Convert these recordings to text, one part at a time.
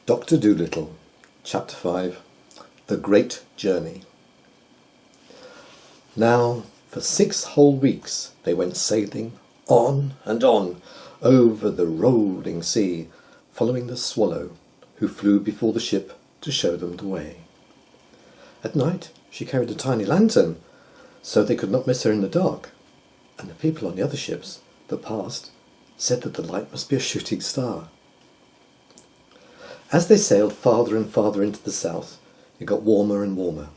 Dr. Dolittle, Chapter 5, The Great Journey. Now, for 6 whole weeks they went sailing on and on over the rolling sea, following the swallow, who flew before the ship to show them the way. At night she carried a tiny lantern, so they could not miss her in the dark, and the people on the other ships that passed said that the light must be a shooting star. As they sailed farther and farther into the south, it got warmer and warmer.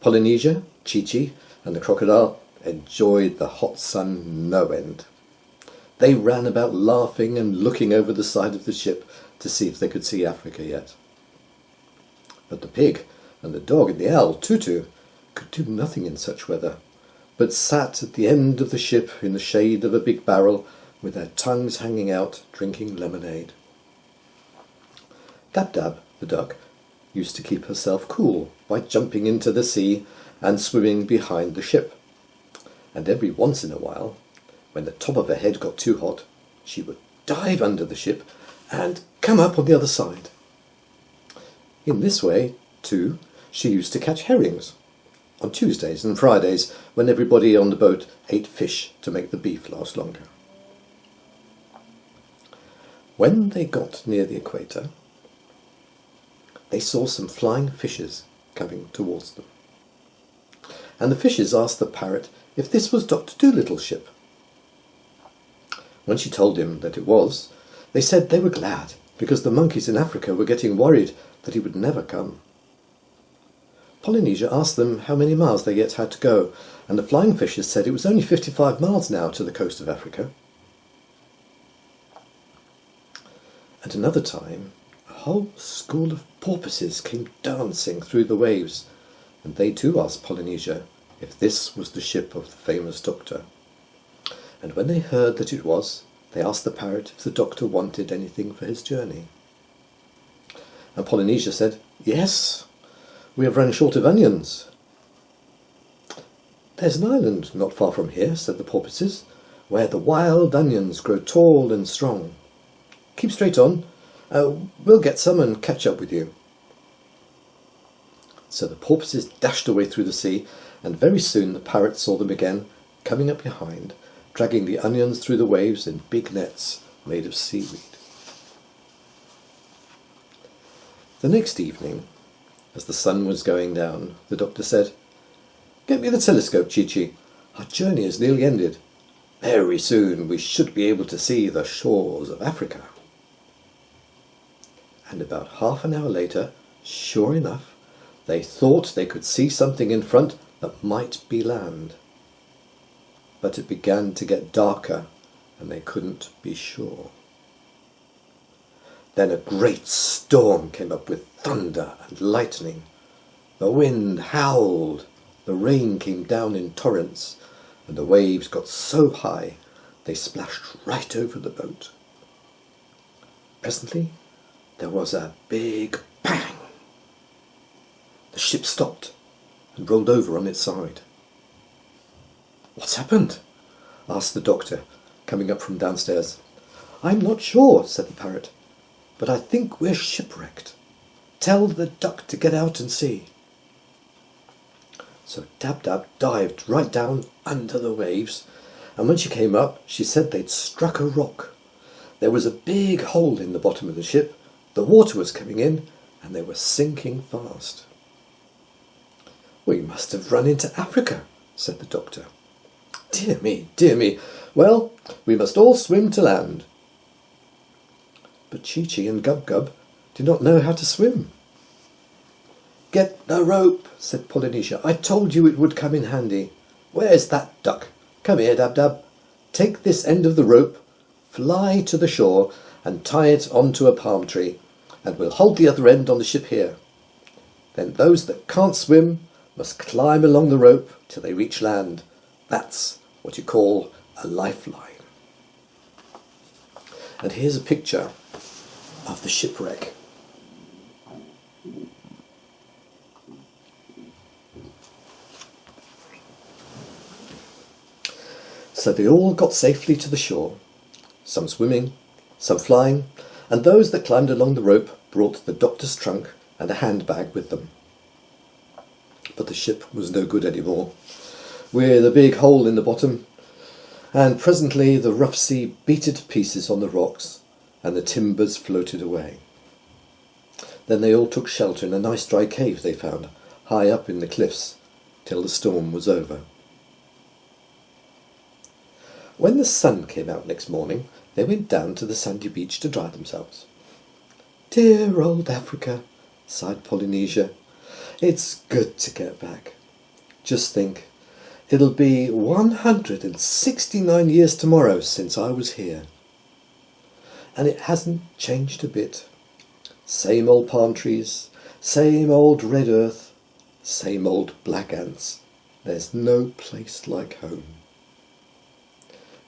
Polynesia, Chi-Chi, and the crocodile enjoyed the hot sun no end. They ran about laughing and looking over the side of the ship to see if they could see Africa yet. But the pig and the dog and the owl, Tutu, could do nothing in such weather, but sat at the end of the ship in the shade of a big barrel with their tongues hanging out, drinking lemonade. Dab-Dab, the duck, used to keep herself cool by jumping into the sea and swimming behind the ship. And every once in a while, when the top of her head got too hot, she would dive under the ship and come up on the other side. In this way, too, she used to catch herrings on Tuesdays and Fridays when everybody on the boat ate fish to make the beef last longer. When they got near the equator, they saw some flying fishes coming towards them. And the fishes asked the parrot if this was Dr. Dolittle's ship. When she told him that it was, they said they were glad, because the monkeys in Africa were getting worried that he would never come. Polynesia asked them how many miles they yet had to go, and the flying fishes said it was only 55 miles now to the coast of Africa. At another time, a whole school of porpoises came dancing through the waves, and they too asked Polynesia if this was the ship of the famous doctor. And when they heard that it was, they asked the parrot if the doctor wanted anything for his journey. And Polynesia said, "Yes, we have run short of onions." "There's an island not far from here," said the porpoises, "where the wild onions grow tall and strong. Keep straight on. We'll get some and catch up with you." So the porpoises dashed away through the sea, and very soon the parrot saw them again, coming up behind, dragging the onions through the waves in big nets made of seaweed. The next evening, as the sun was going down, the doctor said, "Get me the telescope, Chi-Chi. Our journey is nearly ended. Very soon we should be able to see the shores of Africa." And about half an hour later, sure enough, they thought they could see something in front that might be land. But it began to get darker, and they couldn't be sure. Then a great storm came up with thunder and lightning. The wind howled, the rain came down in torrents, and the waves got so high they splashed right over the boat. Presently there was a big bang. The ship stopped and rolled over on its side. "What's happened?" asked the doctor, coming up from downstairs. "I'm not sure," said the parrot, "but I think we're shipwrecked. Tell the duck to get out and see." So Dab-Dab dived right down under the waves, and when she came up, she said they'd struck a rock. There was a big hole in the bottom of the ship, the water was coming in, and they were sinking fast. "We must have run into Africa," said the doctor. "Dear me, dear me. Well, we must all swim to land." But Chi-Chi and Gub-Gub did not know how to swim. "Get the rope," said Polynesia. "I told you it would come in handy. Where's that duck? Come here, Dab-Dab. Take this end of the rope, fly to the shore, and tie it onto a palm tree, and we'll hold the other end on the ship here. Then those that can't swim must climb along the rope till they reach land. That's what you call a lifeline." And here's a picture of the shipwreck. So they all got safely to the shore, some swimming, some flying, and those that climbed along the rope brought the doctor's trunk and a handbag with them. But the ship was no good anymore, with a big hole in the bottom, and presently the rough sea beat it to pieces on the rocks, and the timbers floated away. Then they all took shelter in a nice dry cave they found, high up in the cliffs, till the storm was over. When the sun came out next morning, they went down to the sandy beach to dry themselves. "Dear old Africa," sighed Polynesia. "It's good to get back. Just think, it'll be 169 years tomorrow since I was here. And it hasn't changed a bit. Same old palm trees, same old red earth, same old black ants. There's no place like home."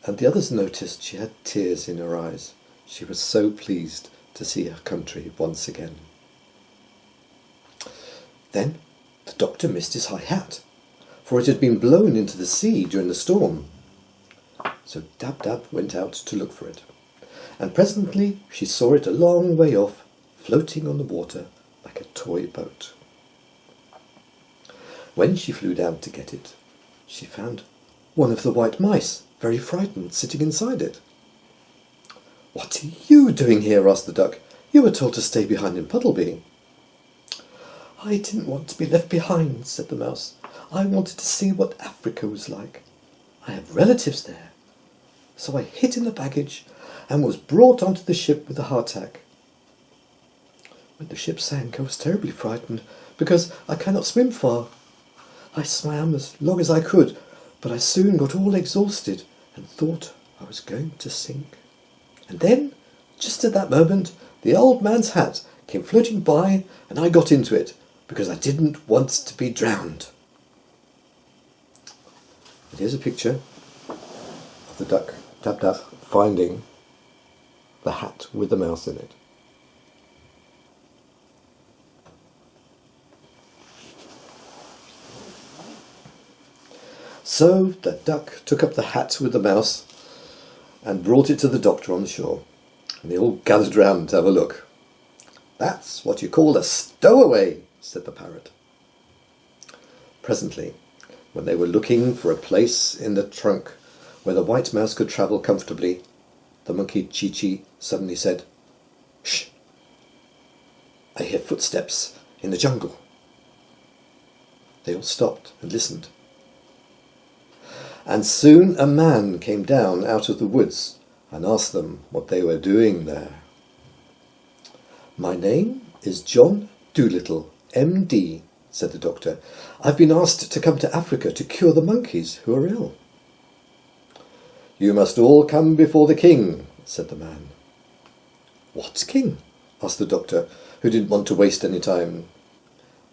And the others noticed she had tears in her eyes. She was so pleased to see her country once again. Then the doctor missed his high hat, for it had been blown into the sea during the storm. So Dab-Dab went out to look for it, and presently she saw it a long way off, floating on the water like a toy boat. When she flew down to get it, she found one of the white mice, very frightened, sitting inside it. "What are you doing here?" asked the duck. "You were told to stay behind in Puddleby." "I didn't want to be left behind," said the mouse. "I wanted to see what Africa was like. I have relatives there." So I hid in the baggage and was brought onto the ship with a hardtack. When the ship sank, I was terribly frightened, because I cannot swim far. I swam as long as I could, but I soon got all exhausted and thought I was going to sink. And then, just at that moment, the old man's hat came floating by, and I got into it, because I didn't want to be drowned. And here's a picture of the duck, Dab-Dab, finding the hat with the mouse in it. So the duck took up the hat with the mouse and brought it to the doctor on the shore, and they all gathered round to have a look. "That's what you call a stowaway," said the parrot. Presently, when they were looking for a place in the trunk where the white mouse could travel comfortably, the monkey Chi-Chi suddenly said, "Shh! I hear footsteps in the jungle." They all stopped and listened. And soon a man came down out of the woods and asked them what they were doing there. "My name is John Dolittle, M.D., said the doctor. "I've been asked to come to Africa to cure the monkeys who are ill." "You must all come before the king," said the man. "What king?" asked the doctor, who didn't want to waste any time.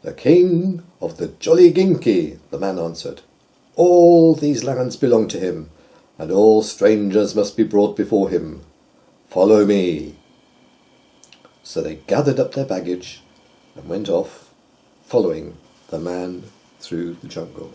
"The king of the Jolliginki," the man answered. "All these lands belong to him, and all strangers must be brought before him. Follow me." So they gathered up their baggage and went off, following the man through the jungle.